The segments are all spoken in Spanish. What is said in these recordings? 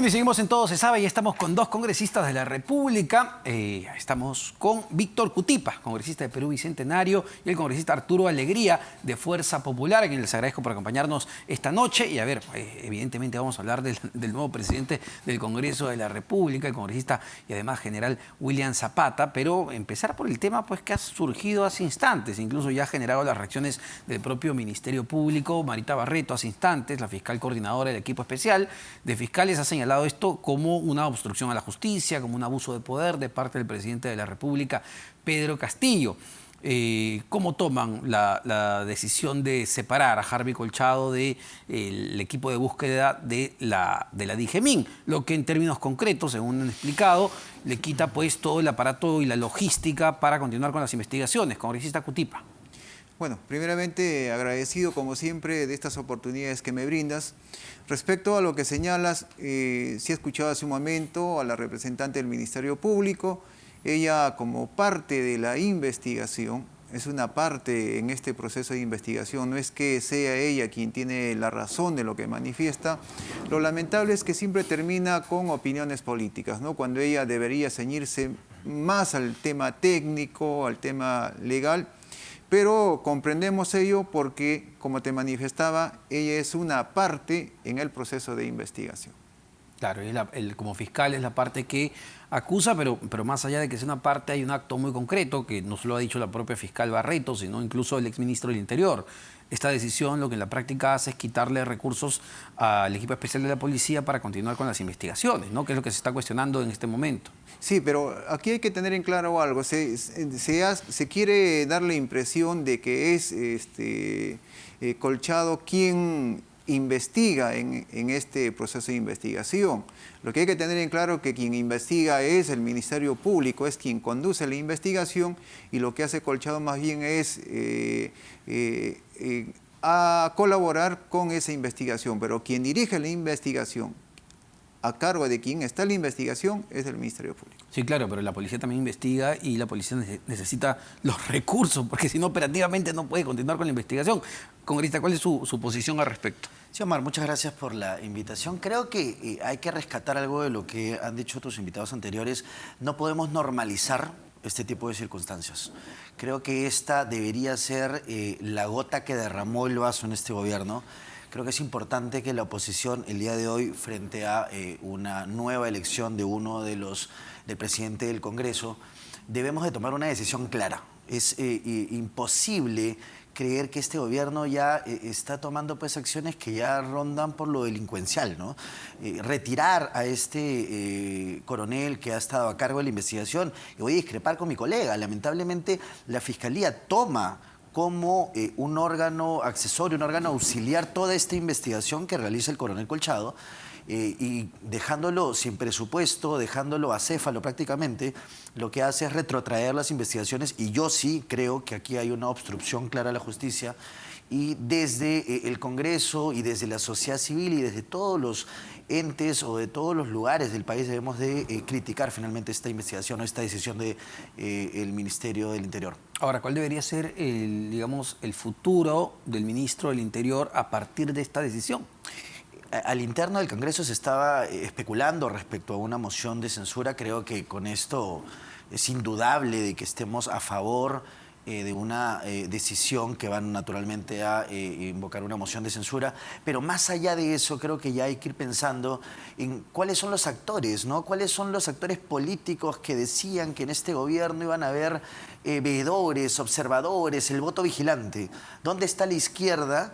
Bueno, y seguimos en Todo se sabe y estamos con dos congresistas de la República. Estamos con Víctor Cutipa, congresista de Perú Bicentenario, y el congresista Arturo Alegría, de Fuerza Popular, a quien les agradezco por acompañarnos esta noche. Y a ver, evidentemente vamos a hablar del nuevo presidente del Congreso de la República, el congresista y además general William Zapata, pero empezar por el tema pues que ha surgido hace instantes, incluso ya ha generado las reacciones del propio Ministerio Público. Marita Barreto, hace instantes, la fiscal coordinadora del equipo especial de fiscales, ha señalado esto como una obstrucción a la justicia, como un abuso de poder de parte del presidente de la República, Pedro Castillo. ¿Cómo toman la decisión de separar a Harvey Colchado del equipo de búsqueda de la DIGEMIN? Lo que en términos concretos, según han explicado, le quita pues todo el aparato y la logística para continuar con las investigaciones. Congresista Cutipa. Bueno, primeramente agradecido como siempre de estas oportunidades que me brindas. Respecto a lo que señalas, sí he escuchado hace un momento a la representante del Ministerio Público. Ella, como parte de la investigación, es una parte en este proceso de investigación, no es que sea ella quien tiene la razón de lo que manifiesta. Lo lamentable es que siempre termina con opiniones políticas, ¿no? Cuando ella debería ceñirse más al tema técnico, al tema legal. Pero comprendemos ello porque, como te manifestaba, ella es una parte en el proceso de investigación. Claro, como fiscal es la parte que acusa, pero más allá de que sea una parte, hay un acto muy concreto que no solo ha dicho la propia fiscal Barreto, sino incluso el exministro del Interior. Esta decisión lo que en la práctica hace es quitarle recursos al equipo especial de la policía para continuar con las investigaciones, ¿no? Que es lo que se está cuestionando en este momento. Sí, pero aquí hay que tener en claro algo. Se quiere dar la impresión de que es Colchado quien investiga en este proceso de investigación. Lo que hay que tener en claro es que quien investiga es el Ministerio Público, es quien conduce la investigación, y lo que hace Colchado más bien es a colaborar con esa investigación. Pero quien dirige la investigación, a cargo de quien está la investigación, es el Ministerio Público. Sí, claro, pero la policía también investiga y la policía necesita los recursos, porque si no, operativamente no puede continuar con la investigación. Congresista, ¿cuál es su posición al respecto? Sí, Omar, muchas gracias por la invitación. Creo que hay que rescatar algo de lo que han dicho tus invitados anteriores. No podemos normalizar este tipo de circunstancias. Creo que esta debería ser la gota que derramó el vaso en este gobierno. Creo que es importante que la oposición el día de hoy, frente a una nueva elección del presidente del Congreso, debemos de tomar una decisión clara. Es imposible creer que este gobierno ya está tomando pues acciones que ya rondan por lo delincuencial, ¿no? Retirar a este coronel que ha estado a cargo de la investigación, y voy a discrepar con mi colega, lamentablemente la Fiscalía toma como un órgano accesorio, un órgano auxiliar toda esta investigación que realiza el coronel Colchado, y dejándolo sin presupuesto, dejándolo acéfalo prácticamente, lo que hace es retrotraer las investigaciones, y yo sí creo que aquí hay una obstrucción clara a la justicia, y desde el Congreso y desde la sociedad civil y desde todos los entes o de todos los lugares del país debemos de criticar finalmente esta investigación o esta decisión del Ministerio del Interior. Ahora, ¿cuál debería ser el futuro del ministro del Interior a partir de esta decisión? Al interno del Congreso se estaba especulando respecto a una moción de censura. Creo que con esto es indudable de que estemos a favor de una decisión que van naturalmente a invocar una moción de censura. Pero más allá de eso, creo que ya hay que ir pensando en cuáles son los actores, ¿no? Cuáles son los actores políticos que decían que en este gobierno iban a haber veedores, observadores, el voto vigilante. ¿Dónde está la izquierda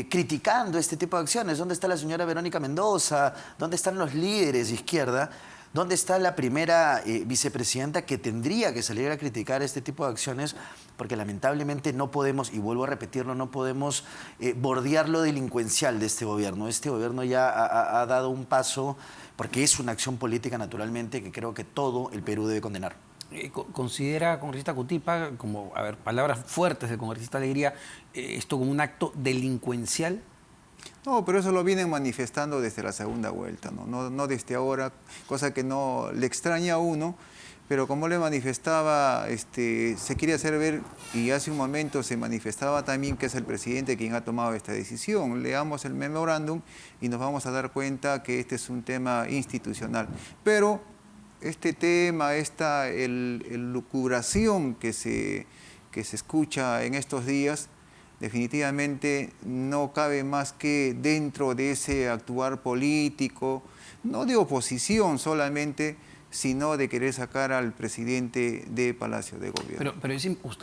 criticando este tipo de acciones? ¿Dónde está la señora Verónica Mendoza? ¿Dónde están los líderes de izquierda? ¿Dónde está la primera vicepresidenta que tendría que salir a criticar este tipo de acciones? Porque lamentablemente no podemos, y vuelvo a repetirlo, no podemos bordear lo delincuencial de este gobierno. Este gobierno ya ha dado un paso, porque es una acción política naturalmente, que creo que todo el Perú debe condenar. ¿Considera, congresista Cutipa, como, palabras fuertes del congresista Alegría, esto como un acto delincuencial? No, pero eso lo vienen manifestando desde la segunda vuelta, no desde ahora, cosa que no le extraña a uno, pero como le manifestaba, se quiere hacer ver, y hace un momento se manifestaba también que es el presidente quien ha tomado esta decisión. Leamos el memorándum y nos vamos a dar cuenta que este es un tema institucional. Pero este tema, esta lucubración que se escucha en estos días, definitivamente no cabe más que dentro de ese actuar político, no de oposición solamente, sino de querer sacar al presidente de Palacio de Gobierno. Pero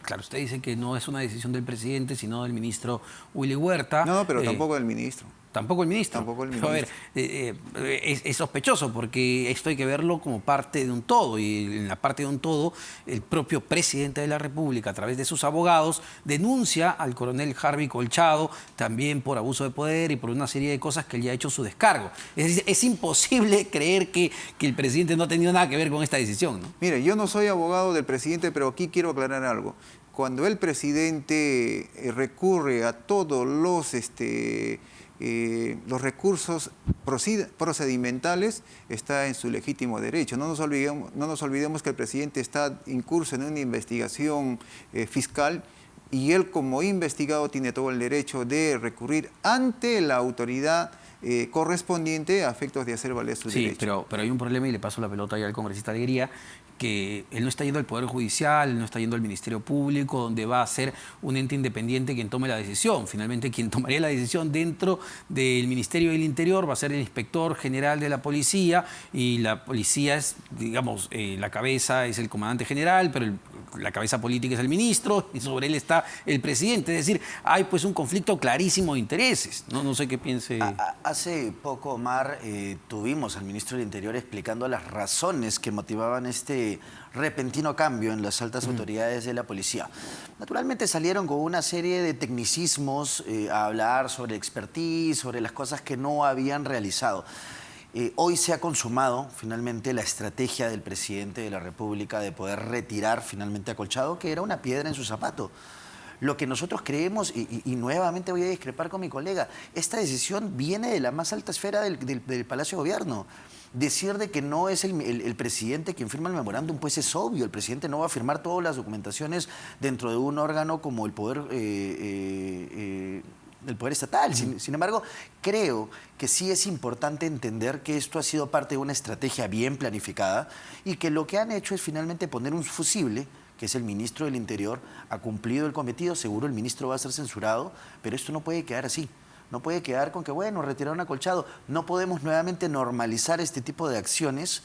claro, usted dice que no es una decisión del presidente, sino del ministro Willy Huerta. No, pero tampoco del ministro. ¿Tampoco el ministro? Tampoco el Pero, a ver, es sospechoso porque esto hay que verlo como parte de un todo, y en la parte de un todo el propio presidente de la República, a través de sus abogados, denuncia al coronel Harvey Colchado también por abuso de poder y por una serie de cosas que él ya ha hecho su descargo. Es decir, es imposible creer que el presidente no ha tenido nada que ver con esta decisión, ¿no? Mire, yo no soy abogado del presidente, pero aquí quiero aclarar algo. Cuando el presidente recurre a todos los recursos procedimentales, está en su legítimo derecho. No nos olvidemos que el presidente está incurso en una investigación fiscal, y él, como investigado, tiene todo el derecho de recurrir ante la autoridad correspondiente a efectos de hacer valer su derecho. Sí, pero hay un problema, y le paso la pelota ya al congresista Alegría, que él no está yendo al Poder Judicial, él no está yendo al Ministerio Público, donde va a ser un ente independiente quien tome la decisión. Finalmente, quien tomaría la decisión dentro del Ministerio del Interior va a ser el Inspector General de la Policía, y la policía es, digamos, la cabeza es el comandante general, pero la cabeza política es el ministro, y sobre él está el presidente. Es decir, hay pues un conflicto clarísimo de intereses. No sé qué piense. Hace poco, Omar, tuvimos al ministro del Interior explicando las razones que motivaban este repentino cambio en las altas autoridades de la policía. Naturalmente salieron con una serie de tecnicismos a hablar sobre expertise, sobre las cosas que no habían realizado. Hoy se ha consumado finalmente la estrategia del presidente de la República de poder retirar finalmente a Colchado, que era una piedra en su zapato. Lo que nosotros creemos, y nuevamente voy a discrepar con mi colega, esta decisión viene de la más alta esfera del Palacio de Gobierno. Decir de que no es el presidente quien firma el memorándum, pues es obvio. El presidente no va a firmar todas las documentaciones dentro de un órgano como el Poder Estatal. Sin embargo, creo que sí es importante entender que esto ha sido parte de una estrategia bien planificada, y que lo que han hecho es finalmente poner un fusible, que es el ministro del Interior. Ha cumplido el cometido, seguro el ministro va a ser censurado, pero esto no puede quedar así. No puede quedar con que, bueno, retiraron a Colchado. No podemos nuevamente normalizar este tipo de acciones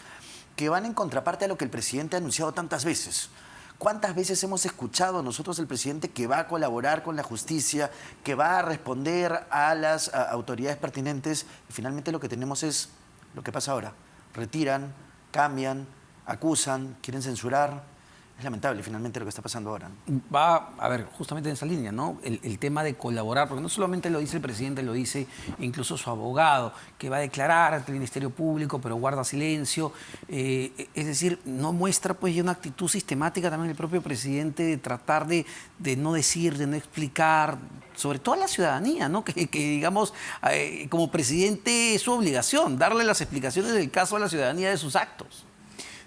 que van en contraparte a lo que el presidente ha anunciado tantas veces. ¿Cuántas veces hemos escuchado nosotros al presidente que va a colaborar con la justicia, que va a responder a las autoridades pertinentes? Y finalmente lo que tenemos es lo que pasa ahora. Retiran, cambian, acusan, quieren censurar. Es lamentable finalmente lo que está pasando ahora. Va a ver, justamente en esa línea, ¿no? El tema de colaborar, porque no solamente lo dice el presidente, lo dice incluso su abogado, que va a declarar ante el Ministerio Público, pero guarda silencio. Es decir, no muestra pues ya una actitud sistemática también el propio presidente de tratar de no decir, de no explicar, sobre todo a la ciudadanía, ¿no? Que digamos, como presidente es su obligación darle las explicaciones del caso a la ciudadanía de sus actos.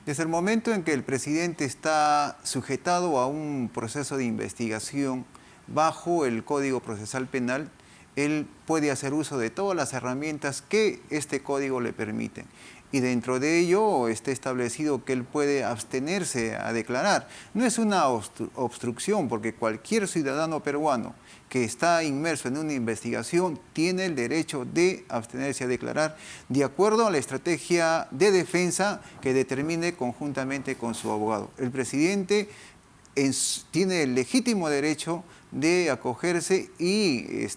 Desde el momento en que el presidente está sujetado a un proceso de investigación bajo el Código Procesal Penal, él puede hacer uso de todas las herramientas que este código le permite. Y dentro de ello está establecido que él puede abstenerse a declarar. No es una obstrucción, porque cualquier ciudadano peruano que está inmerso en una investigación tiene el derecho de abstenerse a declarar de acuerdo a la estrategia de defensa que determine conjuntamente con su abogado. El presidente tiene el legítimo derecho de acogerse y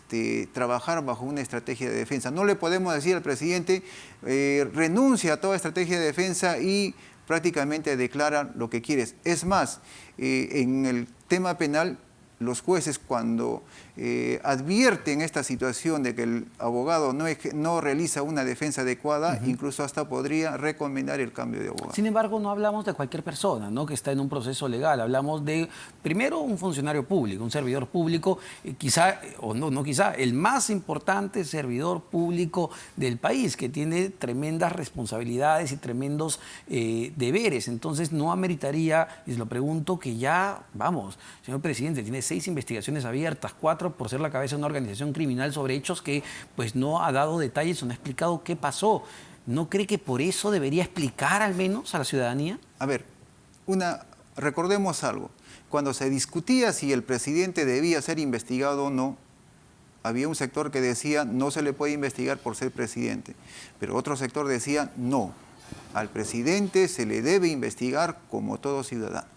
trabajar bajo una estrategia de defensa. No le podemos decir al presidente renuncia a toda estrategia de defensa y prácticamente declara lo que quieres. Es más, en el tema penal los jueces cuando advierten esta situación de que el abogado no realiza una defensa adecuada, incluso hasta podría recomendar el cambio de abogado. Sin embargo, no hablamos de cualquier persona, ¿no?, que está en un proceso legal. Hablamos de, primero, un funcionario público, un servidor público, quizá, o no quizá, el más importante servidor público del país, que tiene tremendas responsabilidades y tremendos deberes. Entonces, no ameritaría, y se lo pregunto, que ya, vamos, señor presidente, tiene 6 investigaciones abiertas, 4 por ser la cabeza de una organización criminal sobre hechos que pues no ha dado detalles o no ha explicado qué pasó. ¿No cree que por eso debería explicar al menos a la ciudadanía? A ver, recordemos algo. Cuando se discutía si el presidente debía ser investigado o no, había un sector que decía no se le puede investigar por ser presidente, pero otro sector decía no, al presidente se le debe investigar como todo ciudadano.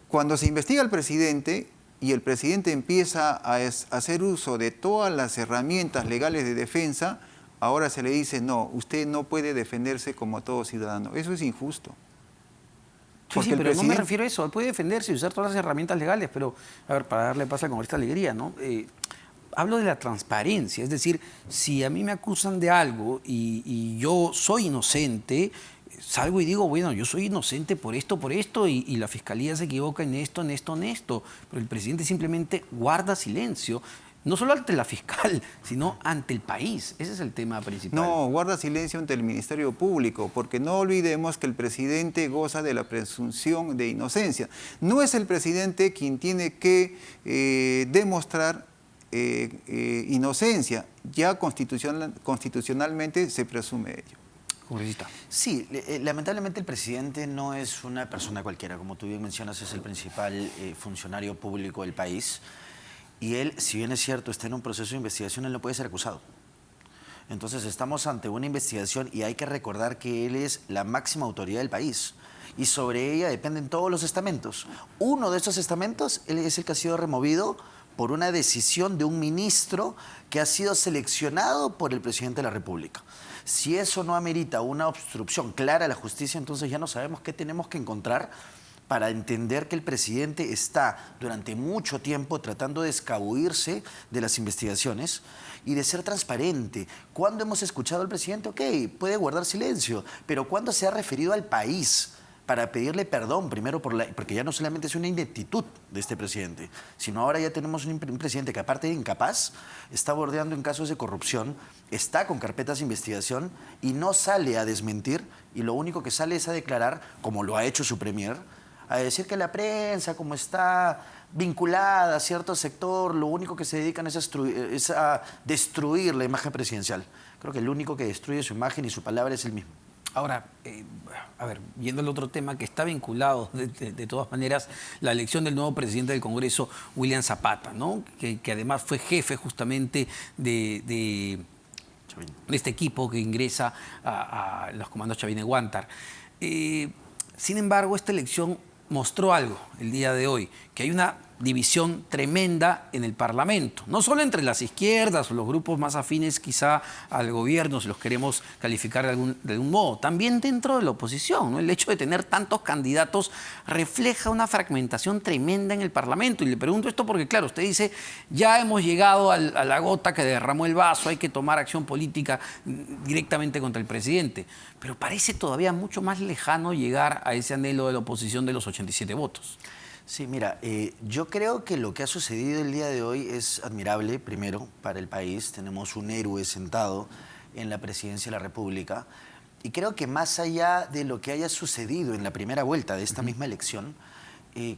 Cuando se investiga al presidente y el presidente empieza a hacer uso de todas las herramientas legales de defensa, ahora se le dice, no, usted no puede defenderse como todo ciudadano. Eso es injusto. Sí, pero no me refiero a eso. Puede defenderse y usar todas las herramientas legales, pero, a ver, para darle paso al congresista Alegría, ¿no? Hablo de la transparencia. Es decir, si a mí me acusan de algo y yo soy inocente, salgo y digo, bueno, yo soy inocente por esto, y la fiscalía se equivoca en esto. Pero el presidente simplemente guarda silencio. No solo ante la fiscal, sino ante el país. Ese es el tema principal. No, guarda silencio ante el Ministerio Público, porque no olvidemos que el presidente goza de la presunción de inocencia. No es el presidente quien tiene que demostrar inocencia. Ya constitucionalmente se presume ello. Congresista. Sí, lamentablemente el presidente no es una persona cualquiera. Como tú bien mencionas, es el principal funcionario público del país. Y él, si bien es cierto, está en un proceso de investigación, él no puede ser acusado. Entonces estamos ante una investigación y hay que recordar que él es la máxima autoridad del país. Y sobre ella dependen todos los estamentos. Uno de esos estamentos es el que ha sido removido por una decisión de un ministro que ha sido seleccionado por el presidente de la República. Si eso no amerita una obstrucción clara a la justicia, entonces ya no sabemos qué tenemos que encontrar para entender que el presidente está durante mucho tiempo tratando de escabullirse de las investigaciones y de ser transparente. ¿Cuándo hemos escuchado al presidente? Ok, puede guardar silencio, pero ¿cuándo se ha referido al país para pedirle perdón? Primero, porque ya no solamente es una ineptitud de este presidente, sino ahora ya tenemos un presidente que, aparte de incapaz, está bordeando en casos de corrupción, está con carpetas de investigación y no sale a desmentir, y lo único que sale es a declarar, como lo ha hecho su premier, a decir que la prensa, como está vinculada a cierto sector, lo único que se dedican es a destruir la imagen presidencial. Creo que el único que destruye su imagen y su palabra es él mismo. Ahora, a ver, viendo el otro tema que está vinculado, de todas maneras, la elección del nuevo presidente del Congreso, William Zapata, ¿no? Que además fue jefe justamente de este equipo que ingresa a los comandos Chavine Huántar. Sin embargo, esta elección mostró algo el día de hoy, que hay una división tremenda en el Parlamento, no solo entre las izquierdas o los grupos más afines quizá al gobierno, si los queremos calificar de algún modo, también dentro de la oposición, ¿no? El hecho de tener tantos candidatos refleja una fragmentación tremenda en el Parlamento. Y le pregunto esto porque, claro, usted dice, ya hemos llegado a la gota que derramó el vaso, hay que tomar acción política directamente contra el presidente, pero parece todavía mucho más lejano llegar a ese anhelo de la oposición de los 87 votos. Sí, mira, yo creo que lo que ha sucedido el día de hoy es admirable, primero, para el país. Tenemos un héroe sentado en la presidencia de la República. Y creo que más allá de lo que haya sucedido en la primera vuelta de esta misma elección,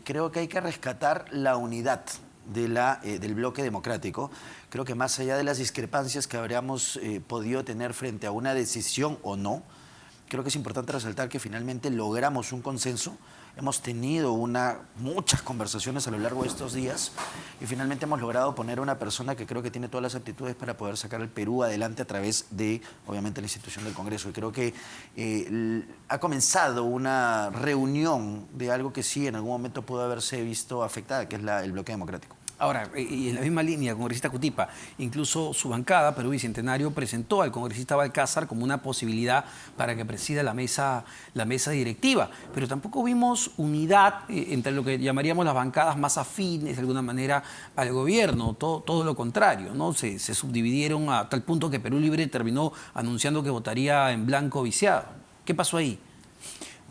creo que hay que rescatar la unidad del bloque democrático. Creo que más allá de las discrepancias que habríamos podido tener frente a una decisión o no, creo que es importante resaltar que finalmente logramos un consenso. Hemos tenido muchas conversaciones a lo largo de estos días y finalmente hemos logrado poner a una persona que creo que tiene todas las aptitudes para poder sacar al Perú adelante a través de, obviamente, la institución del Congreso. Y creo que ha comenzado una reunión de algo que sí en algún momento pudo haberse visto afectada, que es el bloque democrático. Ahora, y en la misma línea, congresista Cutipa, incluso su bancada, Perú Bicentenario, presentó al congresista Balcázar como una posibilidad para que presida la mesa directiva. Pero tampoco vimos unidad entre lo que llamaríamos las bancadas más afines, de alguna manera, al gobierno. Todo lo contrario, ¿no? Se subdividieron a tal punto que Perú Libre terminó anunciando que votaría en blanco viciado. ¿Qué pasó ahí?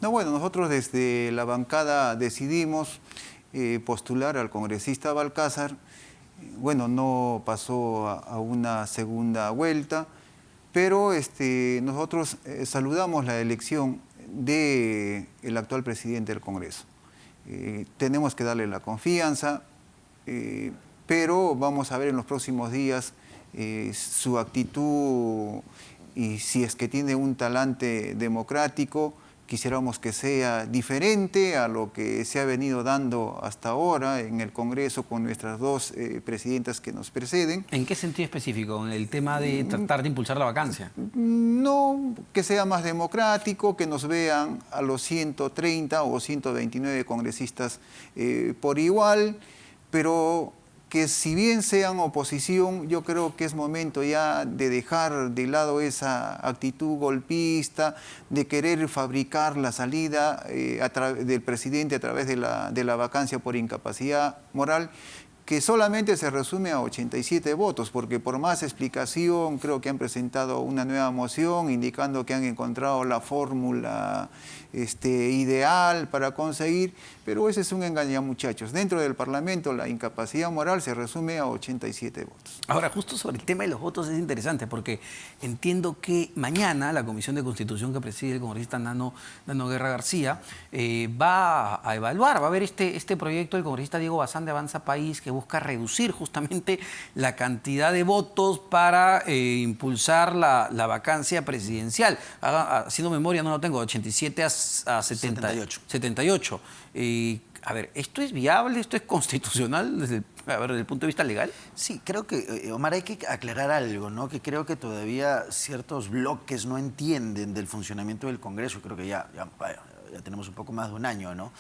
No, bueno, nosotros desde la bancada decidimos postular al congresista Balcázar. Bueno, no pasó a una segunda vuelta, pero nosotros saludamos la elección del actual presidente del Congreso. Tenemos que darle la confianza, pero vamos a ver en los próximos días su actitud y si es que tiene un talante democrático. Quisiéramos que sea diferente a lo que se ha venido dando hasta ahora en el Congreso con nuestras dos presidentas que nos preceden. ¿En qué sentido específico? ¿En el tema de tratar de impulsar la vacancia? No, que sea más democrático, que nos vean a los 130 o 129 congresistas por igual, pero que si bien sean oposición, yo creo que es momento ya de dejar de lado esa actitud golpista, de querer fabricar la salida del presidente a través de la vacancia por incapacidad moral, que solamente se resume a 87 votos, porque por más explicación creo que han presentado una nueva moción indicando que han encontrado la fórmula ideal para conseguir, pero ese es un engaño, muchachos. Dentro del Parlamento la incapacidad moral se resume a 87 votos. Ahora, justo sobre el tema de los votos es interesante porque entiendo que mañana la Comisión de Constitución que preside el congresista Nano Guerra García va a evaluar, va a ver este proyecto del congresista Diego Bazán de Avanza País que busca reducir justamente la cantidad de votos para impulsar la vacancia presidencial. Haciendo memoria, no lo tengo, 87 a 78. 78. A ver, ¿esto es viable? ¿Esto es constitucional desde el punto de vista legal? Sí, creo que, Omar, hay que aclarar algo, ¿no? Que creo que todavía ciertos bloques no entienden del funcionamiento del Congreso. Creo que ya tenemos un poco más de un año, ¿no?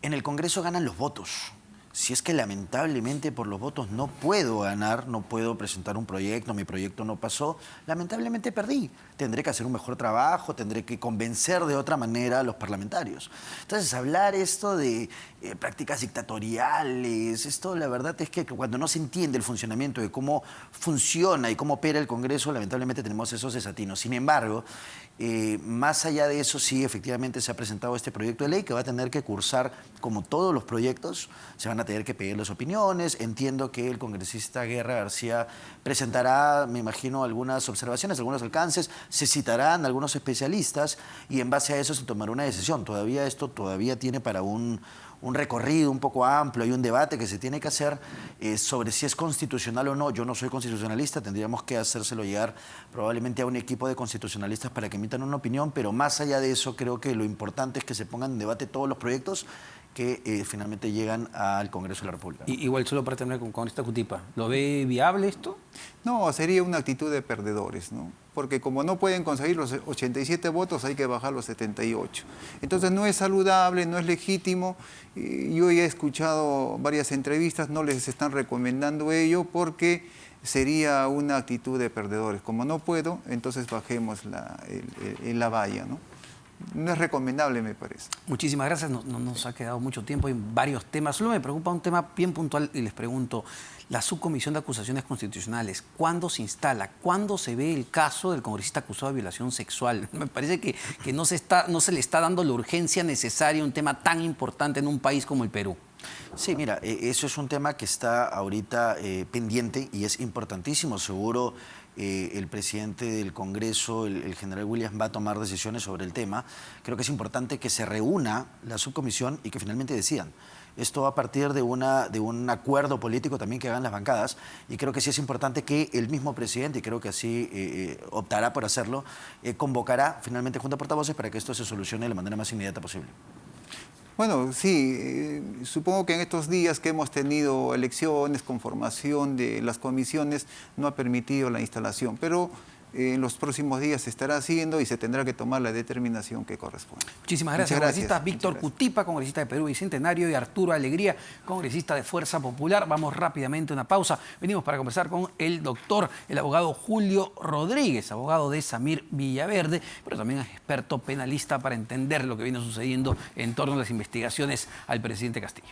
En el Congreso ganan los votos. Si es que lamentablemente por los votos no puedo ganar, no puedo presentar un proyecto, mi proyecto no pasó, lamentablemente perdí. Tendré que hacer un mejor trabajo, tendré que convencer de otra manera a los parlamentarios. Entonces, hablar esto de prácticas dictatoriales, esto la verdad es que cuando no se entiende el funcionamiento de cómo funciona y cómo opera el Congreso, lamentablemente tenemos esos desatinos. Sin embargo, más allá de eso, sí, efectivamente se ha presentado este proyecto de ley que va a tener que cursar, como todos los proyectos, se van a tener que pedir las opiniones. Entiendo que el congresista Guerra García presentará, me imagino, algunas observaciones, algunos alcances, se citarán algunos especialistas y en base a eso se tomará una decisión. Esto todavía tiene para un recorrido un poco amplio, hay un debate que se tiene que hacer sobre si es constitucional o no. Yo no soy constitucionalista, tendríamos que hacérselo llegar probablemente a un equipo de constitucionalistas para que emitan una opinión, pero más allá de eso creo que lo importante es que se pongan en debate todos los proyectos que finalmente llegan al Congreso de la República. Igual solo para terminar con esta Cutipa, ¿lo ve viable esto? No, sería una actitud de perdedores, ¿no? Porque como no pueden conseguir los 87 votos, hay que bajar los 78. Entonces no es saludable, no es legítimo. Yo ya he escuchado varias entrevistas, no les están recomendando ello porque sería una actitud de perdedores. Como no puedo, entonces bajemos la valla, ¿no? No es recomendable, me parece. Muchísimas gracias. No nos ha quedado mucho tiempo en varios temas. Solo me preocupa un tema bien puntual y les pregunto, la subcomisión de acusaciones constitucionales, ¿cuándo se instala? ¿Cuándo se ve el caso del congresista acusado de violación sexual? Me parece que no se le está dando la urgencia necesaria a un tema tan importante en un país como el Perú. Sí, mira, eso es un tema que está ahorita pendiente y es importantísimo. Seguro el presidente del Congreso, el general Williams, va a tomar decisiones sobre el tema. Creo que es importante que se reúna la subcomisión y que finalmente decidan. Esto va a partir de un acuerdo político también que hagan las bancadas y creo que sí es importante que el mismo presidente, y creo que así optará por hacerlo, convocará finalmente junta de portavoces para que esto se solucione de la manera más inmediata posible. Bueno, sí, supongo que en estos días que hemos tenido elecciones, conformación de las comisiones, no ha permitido la instalación, pero en los próximos días se estará haciendo y se tendrá que tomar la determinación que corresponde. Muchísimas gracias, congresista Víctor Muchas gracias. Cutipa, congresista de Perú Bicentenario, y Arturo Alegría, congresista de Fuerza Popular. Vamos rápidamente a una pausa. Venimos para conversar con el doctor, el abogado Julio Rodríguez, abogado de Samir Villaverde, pero también es experto penalista para entender lo que viene sucediendo en torno a las investigaciones al presidente Castillo.